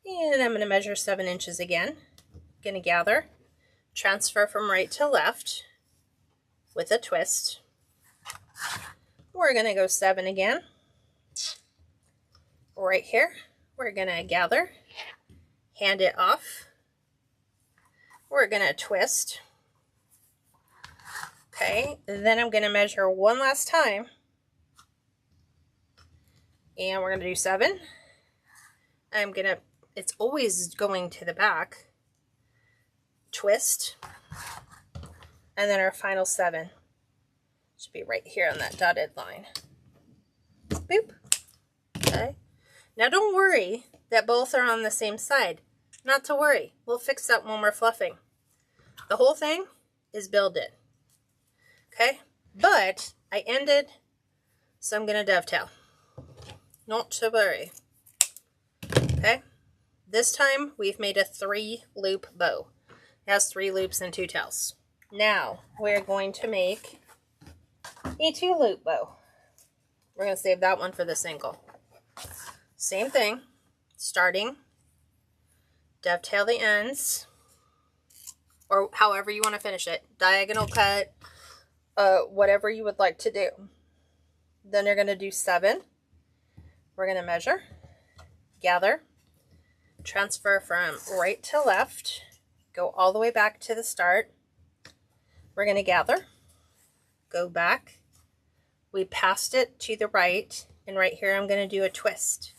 And I'm going to measure 7 inches again. Going to gather, transfer from right to left with a twist. We're going to go 7 again. Right here, we're going to gather, hand it off. We're going to twist. Okay, then I'm going to measure one last time. And we're going to do 7. It's always going to the back. Twist. And then our final 7 should be right here on that dotted line. Boop. Okay. Now don't worry that both are on the same side. Not to worry. We'll fix that when we're fluffing. The whole thing is build it. Okay? But I ended, so I'm going to dovetail. Not to worry. Okay, this time we've made a 3-loop bow. It has 3 loops and 2 tails. Now we're going to make a 2-loop bow. We're going to save that one for this angle. Same thing, starting, dovetail the ends, or however you want to finish it, diagonal cut, whatever you would like to do. Then you're going to do 7. We're going to measure, gather, transfer from right to left, go all the way back to the start. We're going to gather, go back. We passed it to the right, and right here I'm going to do a twist.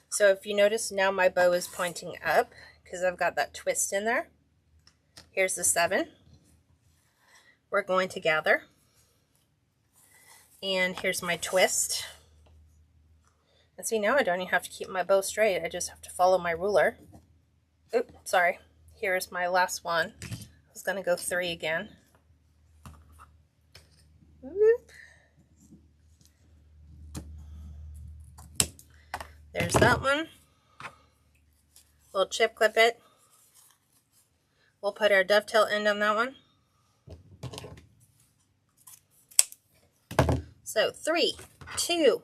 So if you notice now my bow is pointing up because I've got that twist in there. Here's the 7. We're going to gather. And here's my twist. And see, now I don't even have to keep my bow straight. I just have to follow my ruler. Oops, sorry. Here's my last one. I was going to go 3 again. Whoop. There's that one. We'll chip clip it. We'll put our dovetail end on that one. So 3, 2,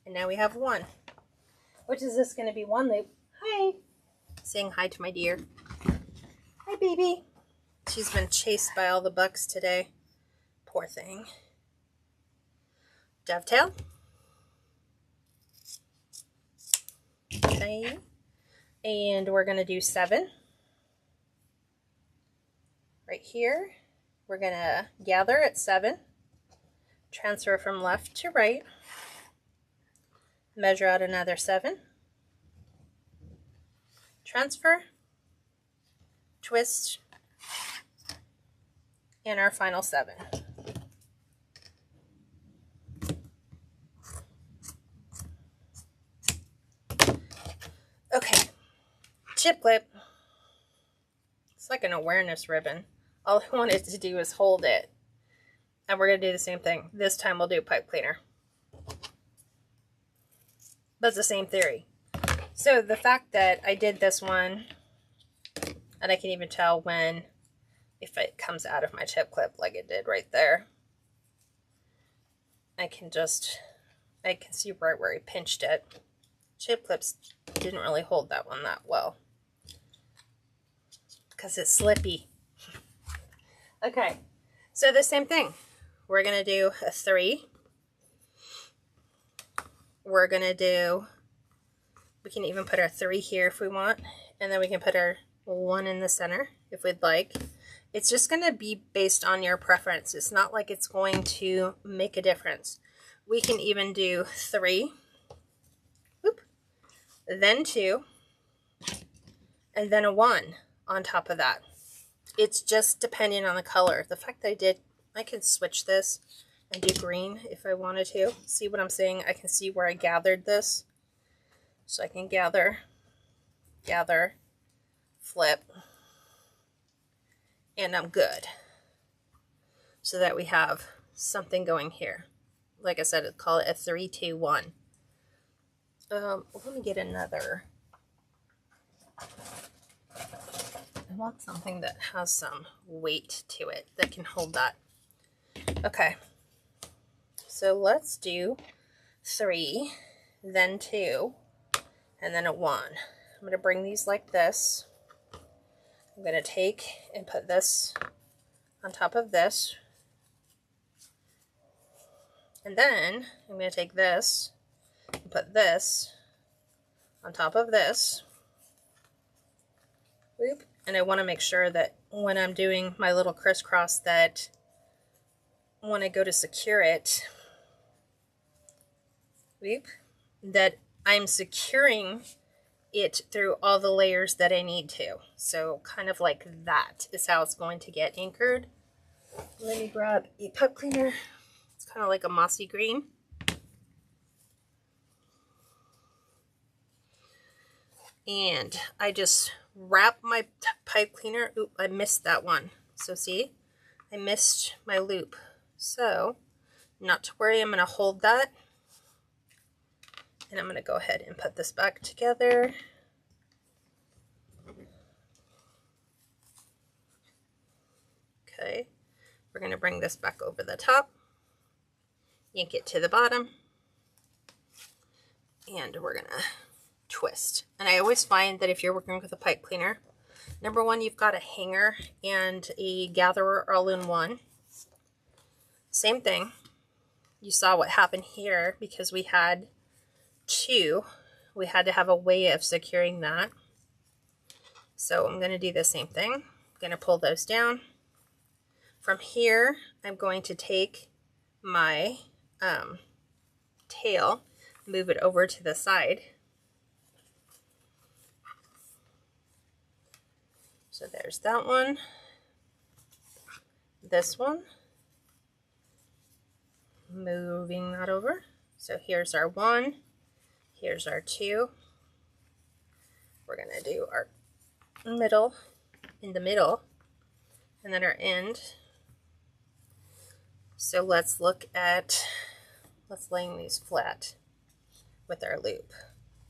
and now we have 1. Which is this going to be 1 loop? Hi. Saying hi to my deer. Hi, baby. She's been chased by all the bucks today. Poor thing. Dovetail. Okay. And we're going to do 7. Right here. We're going to gather at 7. Transfer from left to right. Measure out another 7. Transfer. Twist. And our final 7. Okay, chip clip. It's like an awareness ribbon. All I wanted to do is hold it. And we're going to do the same thing. This time we'll do pipe cleaner. But it's the same theory. So the fact that I did this one, and I can even tell when, if it comes out of my chip clip like it did right there, I can see right where I pinched it. Chip clips didn't really hold that one that well because it's slippy. Okay, so the same thing. We're going to do a 3. We're going to do, we can even put our 3 here if we want, and then we can put our 1 in the center if we'd like. It's just going to be based on your preference. It's not like it's going to make a difference. We can even do 3. Then 2, and then a 1 on top of that. It's just depending on the color. The fact that I can switch this and do green if I wanted to. See what I'm saying? I can see where I gathered this. So I can gather, flip, and I'm good. So that we have something going here. Like I said, I'd call it a 3, 2, 1. Let me get another. I want something that has some weight to it that can hold that. Okay. So let's do 3, then 2, and then a 1. I'm going to bring these like this. I'm going to take and put this on top of this. And then I'm going to take this and put this on top of this. Whoop. And I want to make sure that when I'm doing my little crisscross, that when I go to secure it, whoop, that I'm securing it through all the layers that I need to. So kind of like that is how it's going to get anchored. Let me grab a pipe cleaner. It's kind of like a mossy green. And I just wrap my pipe cleaner. Oop, I missed that one. So see, I missed my loop. So Not to worry, I'm going to hold that. And I'm going to go ahead and put this back together. Okay, we're going to bring this back over the top, yank it to the bottom, and we're going to twist. And I always find that if you're working with a pipe cleaner, number one, you've got a hanger and a gatherer all in one. Same thing. You saw what happened here because we had two. We had to have a way of securing that. So I'm going to do the same thing. I'm going to pull those down. From here, I'm going to take my tail, move it over to the side. So there's that one. This one. Moving that over. So here's our one. Here's our two. We're going to do our middle in the middle, and then our end. So let's laying these flat with our loop.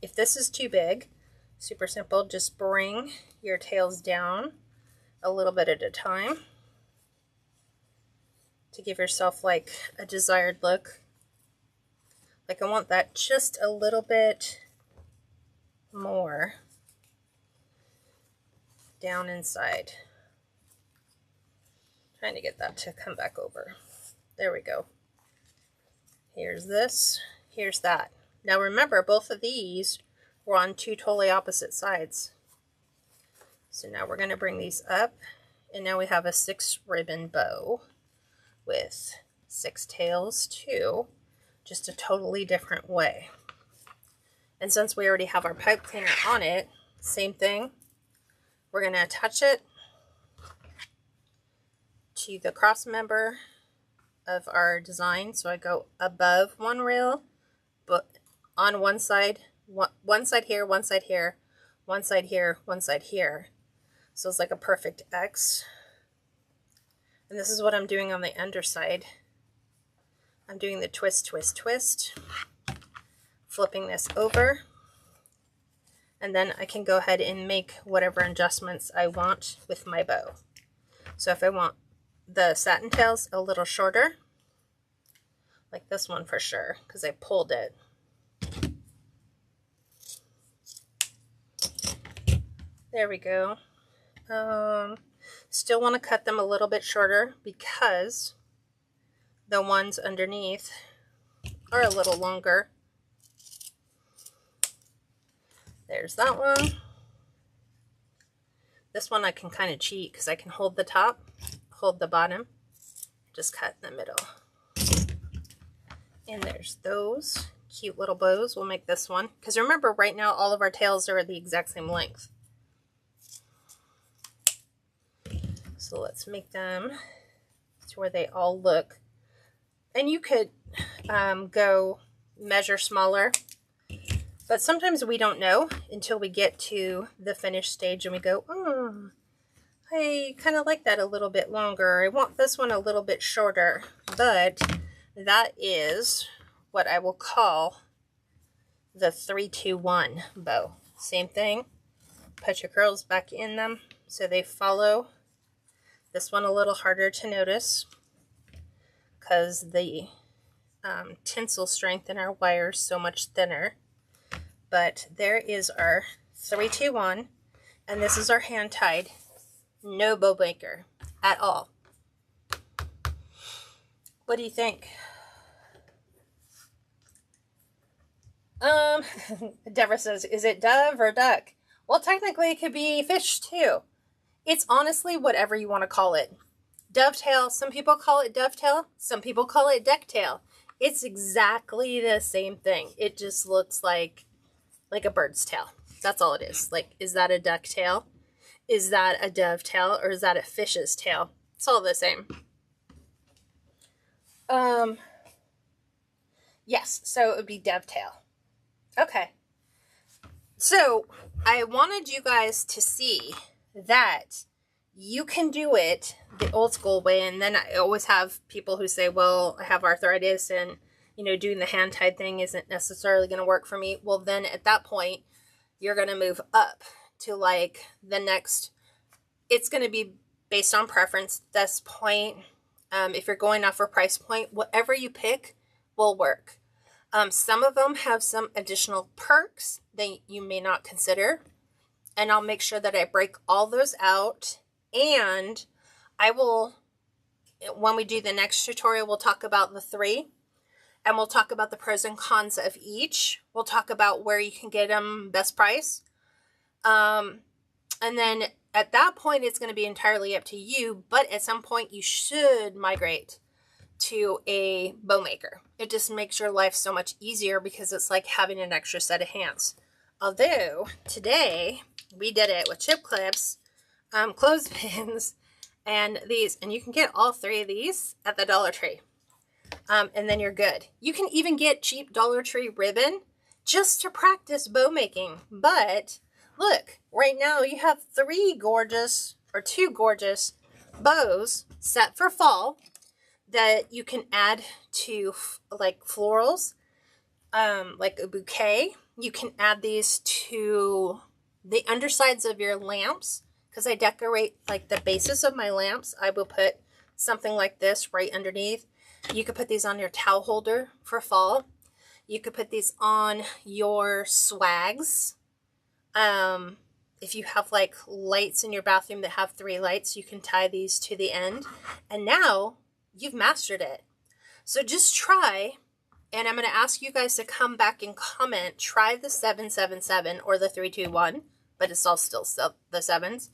If this is too big, super simple, just bring your tails down a little bit at a time to give yourself like a desired look. Like I want that just a little bit more down inside. Trying to get that to come back over. There we go. Here's this, here's that. Now remember, both of these were on two totally opposite sides. So now we're going to bring these up, and now we have a 6 ribbon bow with 6 tails too, just a totally different way. And since we already have our pipe cleaner on it, same thing. We're going to attach it to the cross member of our design. So I go above one rail, but on one side here, one side here, one side here, one side here. So it's like a perfect X. And this is what I'm doing on the underside. I'm doing the twist, twist, twist, flipping this over, and then I can go ahead and make whatever adjustments I want with my bow. So if I want the satin tails a little shorter, like this one for sure, because I pulled it. There we go. Still want to cut them a little bit shorter because the ones underneath are a little longer. There's that one. This one I can kind of cheat because I can hold the top, hold the bottom, just cut in the middle. And there's those cute little bows. We'll make this one because remember, right now all of our tails are the exact same length. So let's make them to where they all look. And you could go measure smaller, but sometimes we don't know until we get to the finished stage and we go, oh, I kind of like that a little bit longer. I want this one a little bit shorter, but that is what I will call the 3-2-1 bow. Same thing. Put your curls back in them so they follow. This one a little harder to notice because the tensile strength in our wire is so much thinner. But there is our 3-2-1, and this is our hand tied. No bow maker at all. What do you think? Deborah says, is it dove or duck? Well, technically it could be fish too. It's honestly whatever you want to call it. Dovetail, some people call it dovetail, some people call it decktail. It's exactly the same thing. It just looks like a bird's tail. That's all it is. Like, is that a ducktail? Is that a dovetail? Or is that a fish's tail? It's all the same. Yes, so it would be dovetail. Okay. So I wanted you guys to see that you can do it the old school way. And then I always have people who say, well, I have arthritis and, you know, doing the hand tied thing isn't necessarily going to work for me. Well, then at that point, you're going to move up to like the next, it's going to be based on preference. This point, if you're going off for price point, whatever you pick will work. Some of them have some additional perks that you may not consider. And I'll make sure that I break all those out. And I will, when we do the next tutorial, we'll talk about the 3. And we'll talk about the pros and cons of each. We'll talk about where you can get them best price. And then at that point, it's going to be entirely up to you. But at some point, you should migrate to a bow maker. It just makes your life so much easier because it's like having an extra set of hands. Although today we did it with chip clips, clothespins, and these. And you can get all 3 of these at the Dollar Tree. And then you're good. You can even get cheap Dollar Tree ribbon just to practice bow making. But look, right now you have 2 gorgeous bows set for fall that you can add to like florals, like a bouquet. You can add these to the undersides of your lamps, because I decorate like the bases of my lamps. I will put something like this right underneath. You could put these on your towel holder for fall. You could put these on your swags. If you have like lights in your bathroom that have 3 lights, you can tie these to the end. And now you've mastered it. So just try, and I'm going to ask you guys to come back and comment. Try the 777 or the 321, but it's all still the 7s.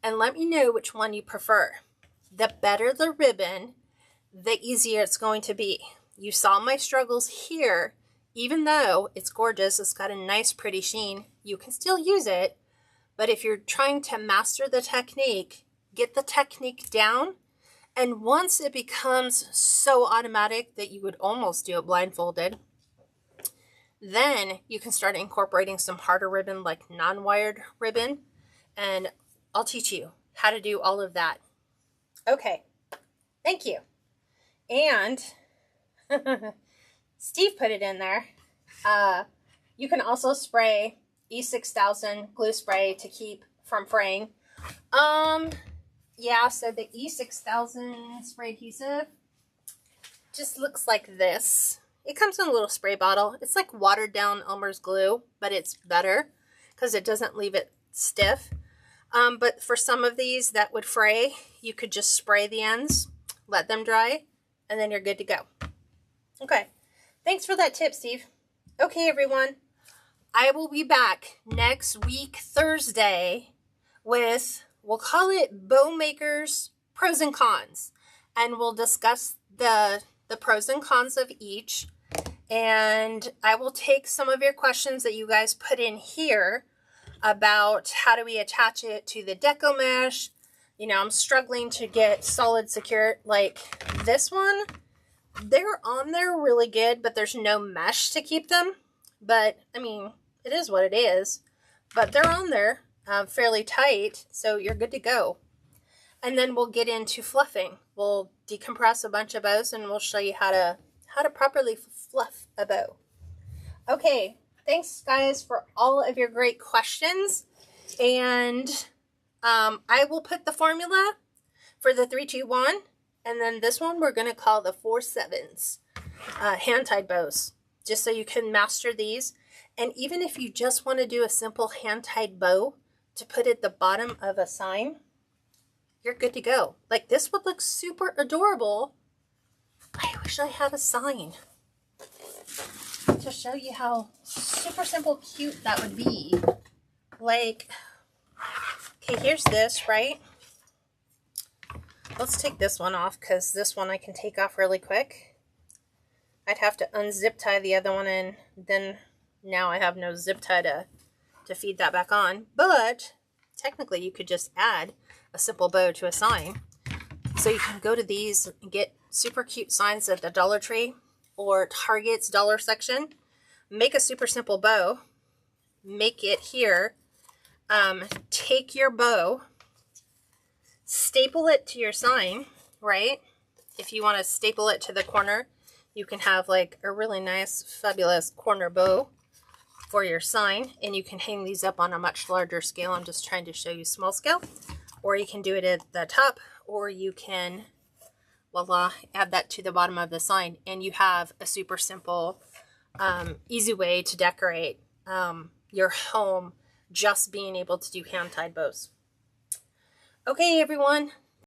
And let me know which one you prefer. The better the ribbon, the easier it's going to be. You saw my struggles here. Even though it's gorgeous, it's got a nice pretty sheen, you can still use it. But if you're trying to master the technique, get the technique down. And once it becomes so automatic that you would almost do it blindfolded, then you can start incorporating some harder ribbon like non-wired ribbon. And I'll teach you how to do all of that. Okay, thank you. And Steve put it in there. You can also spray E6000 glue spray to keep from fraying. Yeah, so the E6000 spray adhesive just looks like this. It comes in a little spray bottle. It's like watered down Elmer's glue, but it's better because it doesn't leave it stiff. But for some of these that would fray, you could just spray the ends, let them dry, and then you're good to go. Okay, thanks for that tip, Steve. Okay, everyone, I will be back next week, Thursday, with, we'll call it Bow Makers Pros and Cons. And we'll discuss the pros and cons of each. And I will take some of your questions that you guys put in here about how do we attach it to the deco mesh. You know, I'm struggling to get solid secure, like this one. They're on there really good, but there's no mesh to keep them. But, I mean, it is what it is. But they're on there fairly tight, so you're good to go. And then we'll get into fluffing. We'll decompress a bunch of bows, and we'll show you how to properly fluff a bow. Okay, thanks, guys, for all of your great questions. And I will put the formula for the 321. And then this one we're going to call the 4/7s, hand-tied bows, just so you can master these. And even if you just want to do a simple hand-tied bow to put at the bottom of a sign, you're good to go. Like this would look super adorable. I wish I had a sign to show you how super simple cute that would be. Like, okay, here's this, right? Let's take this one off because this one I can take off really quick. I'd have to unzip tie the other one, and then now I have no zip tie to feed that back on. But technically you could just add a simple bow to a sign. So you can go to these and get super cute signs at the Dollar Tree or Target's dollar section. Make a super simple bow. Make it here. Take your bow staple it to your sign, right? If you want to staple it to the corner, you can have like a really nice, fabulous corner bow for your sign, and you can hang these up on a much larger scale. I'm just trying to show you small scale. Or you can do it at the top, or you can, voila, add that to the bottom of the sign, and you have a super simple, easy way to decorate your home, just being able to do hand-tied bows. Okay, everyone,